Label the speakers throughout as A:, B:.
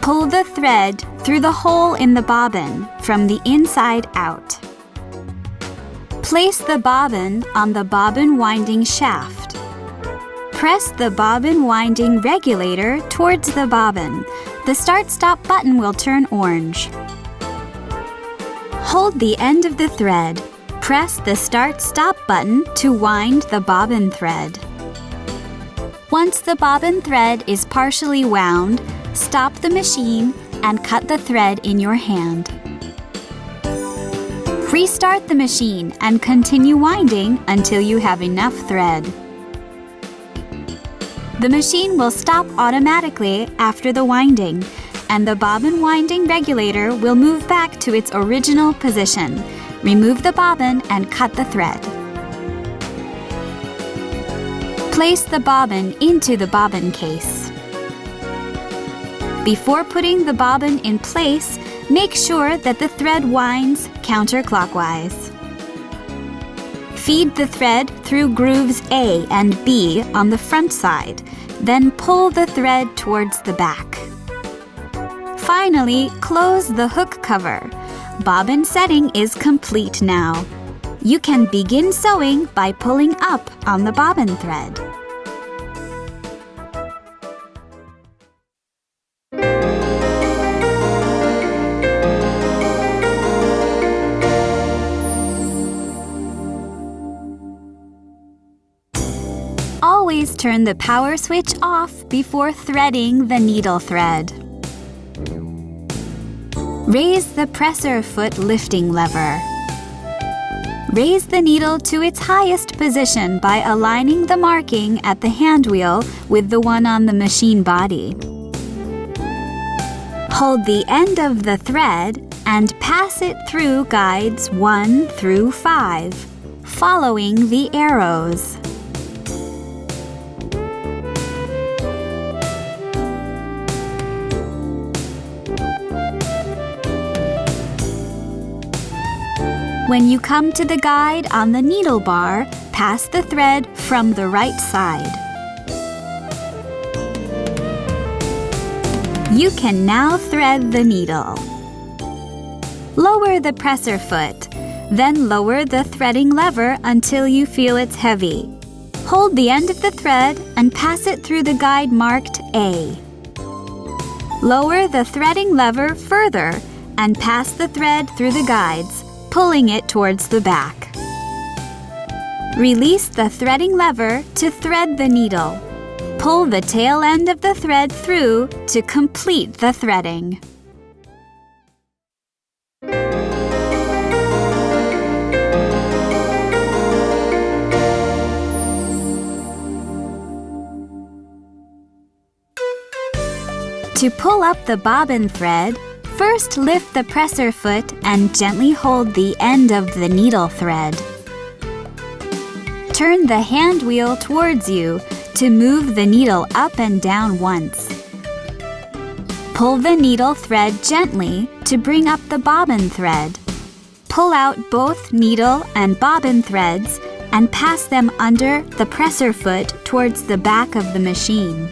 A: Pull the thread through the hole in the bobbin from the inside out. Place the bobbin on the bobbin winding shaft. Press the bobbin winding regulator towards the bobbin. The start-stop button will turn orange. Hold the end of the thread. Press the start-stop button to wind the bobbin thread. Once the bobbin thread is partially wound, stop the machine and cut the thread in your hand. Restart the machine and continue winding until you have enough thread. The machine will stop automatically after the winding, and the bobbin winding regulator will move back to its original position. Remove the bobbin and cut the thread. Place the bobbin into the bobbin case. Before putting the bobbin in place, make sure that the thread winds counterclockwise. Feed the thread through grooves A and B on the front side, then pull the thread towards the back. Finally, close the hook cover. Bobbin setting is complete now. You can begin sewing by pulling up on the bobbin thread. Always turn the power switch off before threading the needle thread. Raise the presser foot lifting lever. Raise the needle to its highest position by aligning the marking at the hand wheel with the one on the machine body. Hold the end of the thread and pass it through guides 1 through 5, following the arrows. When you come to the guide on the needle bar, pass the thread from the right side. You can now thread the needle. Lower the presser foot, then lower the threading lever until you feel it's heavy. Hold the end of the thread and pass it through the guide marked A. Lower the threading lever further and pass the thread through the guides, pulling it towards the back. Release the threading lever to thread the needle. Pull the tail end of the thread through to complete the threading. To pull up the bobbin thread, first lift the presser foot and gently hold the end of the needle thread. Turn the hand wheel towards you to move the needle up and down once. Pull the needle thread gently to bring up the bobbin thread. Pull out both needle and bobbin threads and pass them under the presser foot towards the back of the machine.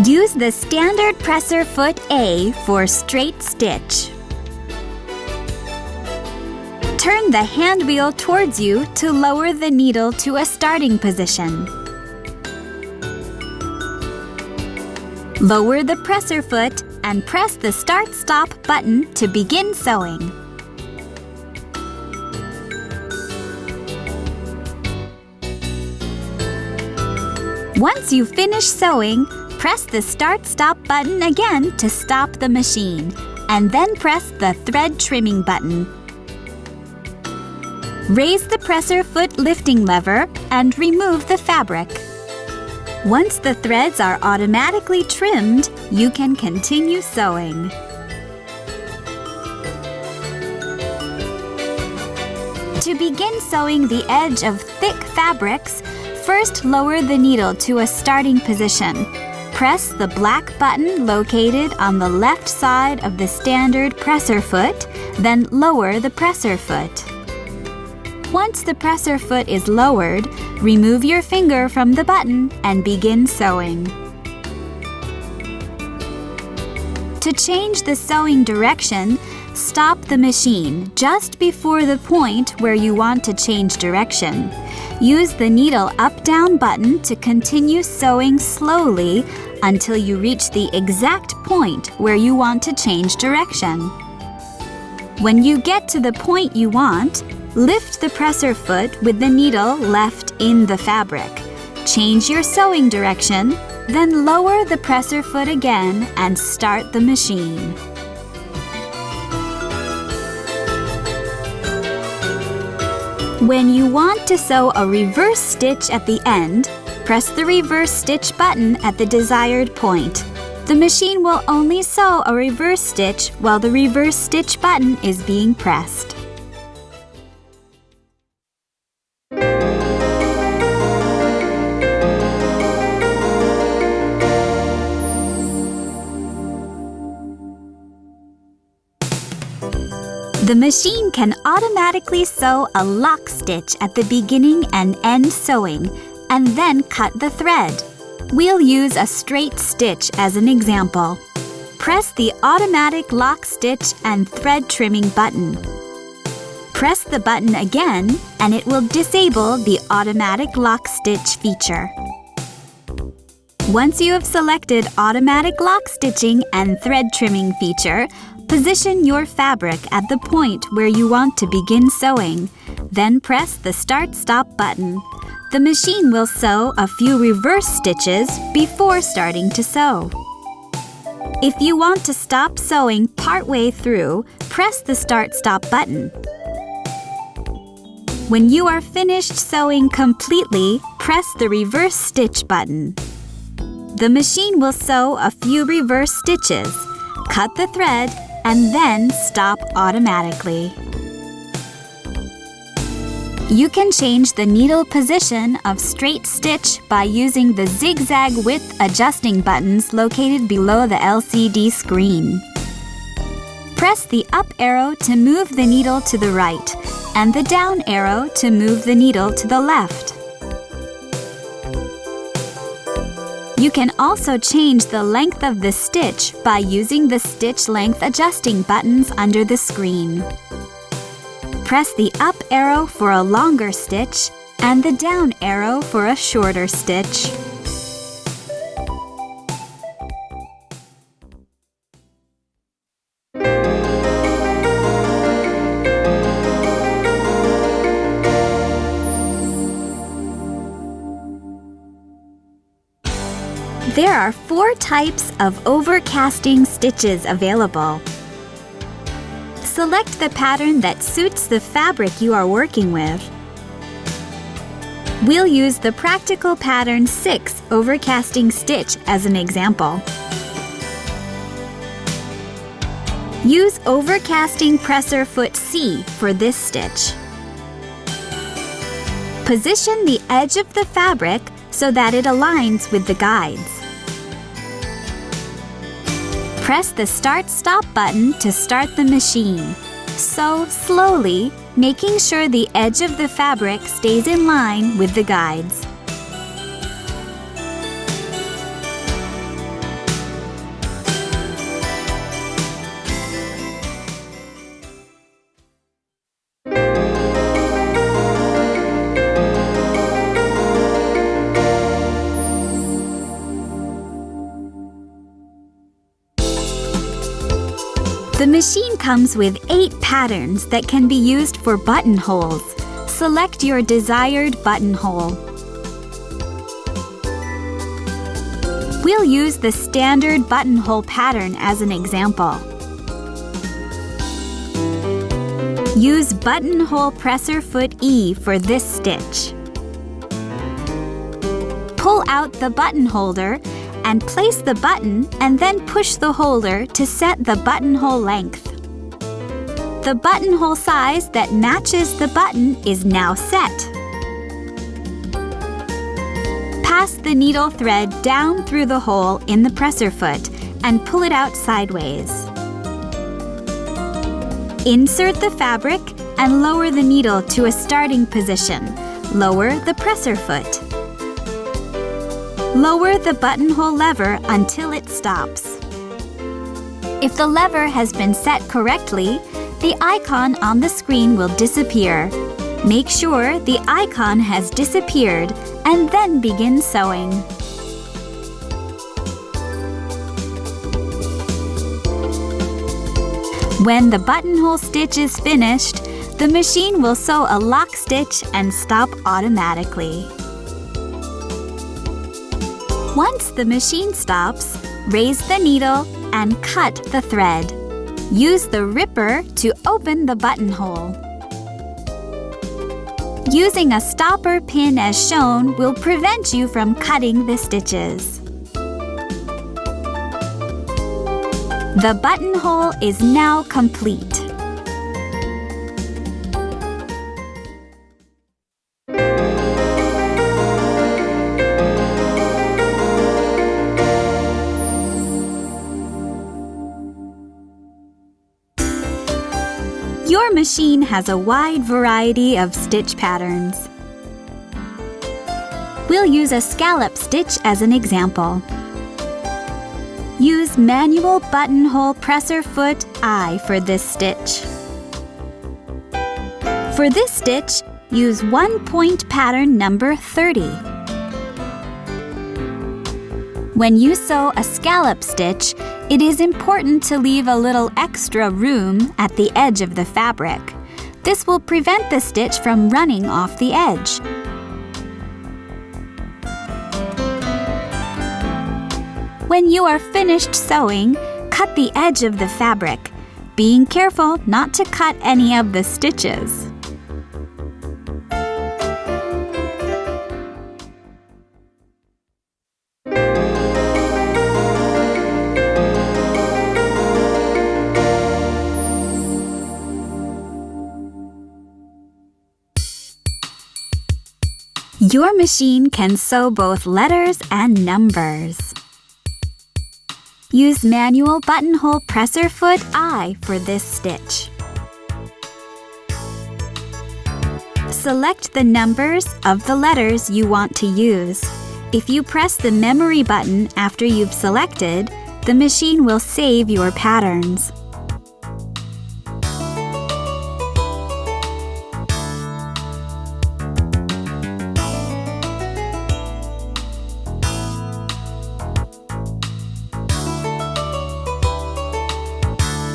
A: Use the standard presser foot A for straight stitch. Turn the hand wheel towards you to lower the needle to a starting position. Lower the presser foot and press the Start-Stop button to begin sewing. Once you finish sewing, press the Start-Stop button again to stop the machine, and then press the thread trimming button. Raise the presser foot lifting lever and remove the fabric. Once the threads are automatically trimmed, you can continue sewing. To begin sewing the edge of thick fabrics, First, lower the needle to a starting position. Press the black button located on the left side of the standard presser foot, then lower the presser foot. Once the presser foot is lowered, remove your finger from the button and begin sewing. To change the sewing direction, stop the machine just before the point where you want to change direction. Use the needle up-down button to continue sewing slowly until you reach the exact point where you want to change direction. When you get to the point you want, lift the presser foot with the needle left in the fabric. Change your sewing direction, then lower the presser foot again and start the machine. When you want to sew a reverse stitch at the end, press the reverse stitch button at the desired point. The machine will only sew a reverse stitch while the reverse stitch button is being pressed. The machine can automatically sew a lock stitch at the beginning and end sewing, and then cut the thread. We'll use a straight stitch as an example. Press the automatic lock stitch and thread trimming button. Press the button again, and it will disable the automatic lock stitch feature. Once you have selected automatic lock stitching and thread trimming feature, position your fabric at the point where you want to begin sewing. Then press the Start/Stop button. The machine will sew a few reverse stitches before starting to sew. If you want to stop sewing partway through, press the Start/Stop button. When you are finished sewing completely, press the reverse stitch button. The machine will sew a few reverse stitches, cut the thread, and then stop automatically. You can change the needle position of straight stitch by using the zigzag width adjusting buttons located below the LCD screen. Press the up arrow to move the needle to the right and the down arrow to move the needle to the left. You can also change the length of the stitch by using the stitch length adjusting buttons under the screen. Press the up arrow for a longer stitch and the down arrow for a shorter stitch. There are 4 types of overcasting stitches available. Select the pattern that suits the fabric you are working with. We'll use the Practical Pattern 6 overcasting stitch as an example. Use overcasting presser foot C for this stitch. Position the edge of the fabric so that it aligns with the guides. Press the Start/Stop button to start the machine. Sew slowly, making sure the edge of the fabric stays in line with the guides. The machine comes with 8 patterns that can be used for buttonholes. Select your desired buttonhole. We'll use the standard buttonhole pattern as an example. Use buttonhole presser foot E for this stitch. Pull out the button holder and place the button and then push the holder to set the buttonhole length. The buttonhole size that matches the button is now set. pass the needle thread down through the hole in the presser foot and pull it out sideways. Insert the fabric and lower the needle to a starting position. Lower the presser foot. Lower the buttonhole lever until it stops. If the lever has been set correctly, the icon on the screen will disappear. Make sure the icon has disappeared and then begin sewing. When the buttonhole stitch is finished, the machine will sew a lock stitch and stop automatically. Once the machine stops, raise the needle and cut the thread. Use the ripper to open the buttonhole. Using a stopper pin as shown will prevent you from cutting the stitches. The buttonhole is now complete. Your machine has a wide variety of stitch patterns. We'll use a scallop stitch as an example. Use manual buttonhole presser foot I for this stitch. For this stitch, use 1-point pattern number 30. When you sew a scallop stitch, it is important to leave a little extra room at the edge of the fabric. This will prevent the stitch from running off the edge. When you are finished sewing, cut the edge of the fabric, being careful not to cut any of the stitches. Your machine can sew both letters and numbers. Use manual buttonhole presser foot I for this stitch. Select the numbers of the letters you want to use. If you press the memory button after you've selected, the machine will save your patterns.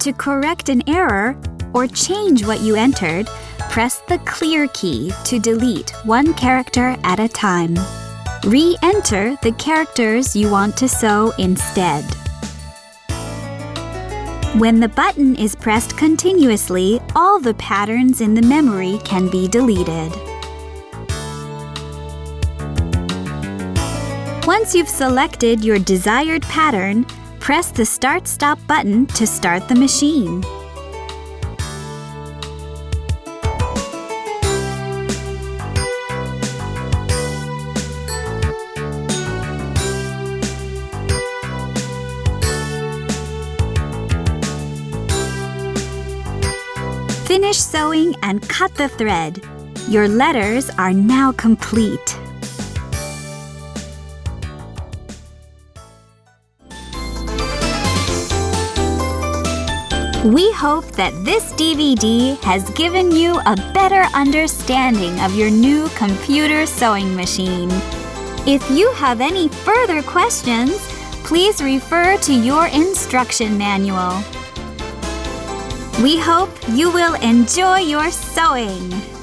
A: To correct an error or change what you entered, press the clear key to delete one character at a time. Re-enter the characters you want to sew instead. When the button is pressed continuously, all the patterns in the memory can be deleted. Once you've selected your desired pattern, press the Start-Stop button to start the machine. Finish sewing and cut the thread. Your letters are now complete. We hope that this DVD has given you a better understanding of your new computer sewing machine. If you have any further questions, please refer to your instruction manual. We hope you will enjoy your sewing!